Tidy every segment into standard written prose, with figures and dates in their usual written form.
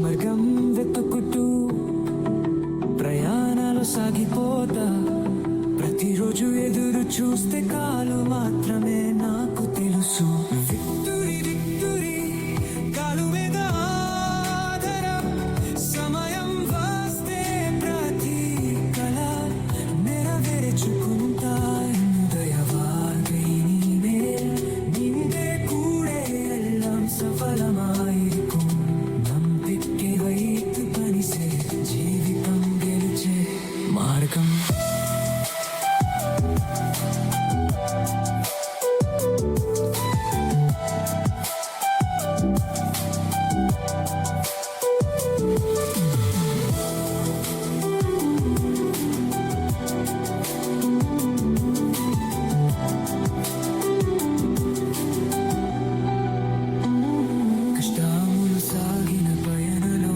మార్గం వెతుకుతూ ప్రయాణాలు సాగిపోతా. ప్రతిరోజు ఎదురు చూస్తే కాలు మాత్రమే నాకు తెలుసు. విక్టరీ విక్టరీ కాలు మీద ఆధారం. సమయం వస్తే ప్రతి కళ నెరవేర్చుకుంటా. దయవాగై నీవే కూడే ఎల్లం సఫలమాయిరుக்கும். నంబికే వైపు పనిసే జీవితం గెలిచే మార్గం. కష్టాములు సాగిన పయనలో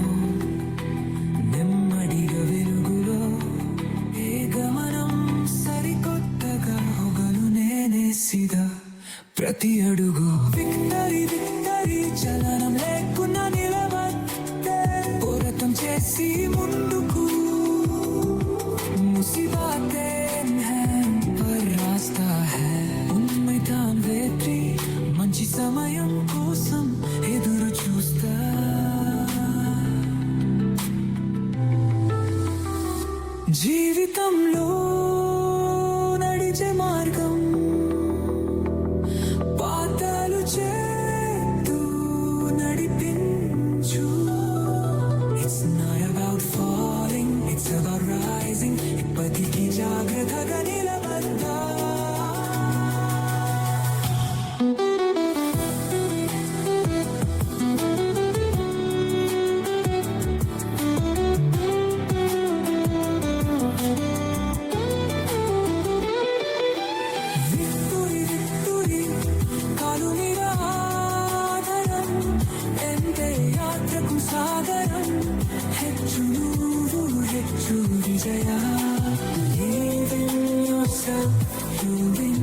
నెమ్మదిగా వెలుగులో ఏ గమనం సరికొత్తగా ಹೊಗಲು నేనేసిదా ప్రతి అడుగు. విక్టరీ విక్టరీ చలనం లేకున్నా నిలబట్టే పోరాటం చేసి ముందుకు. ముసిబాతేం హై పర్ రాస్తా హై. ఉన్మైదాన్ వేత్రి మంచి సమయం కోసం ఎదురు చూస్తా. జీవితంలో నడిచే మార్గం పాతాలు చేతూ నడిపించు. It's not about falling, it's about rising. ఇప్పటికీ జాగ్రత్తగా నిలబడ్డా. విక్టరీ విక్టరీ కాలు మీద ఆధారం. ఎంతే యాత్రకు సాగరం. ಹೆಚ್ಚು నువ్వు ಹೆಚ್ಚು విజయ. Believe in yourself, you will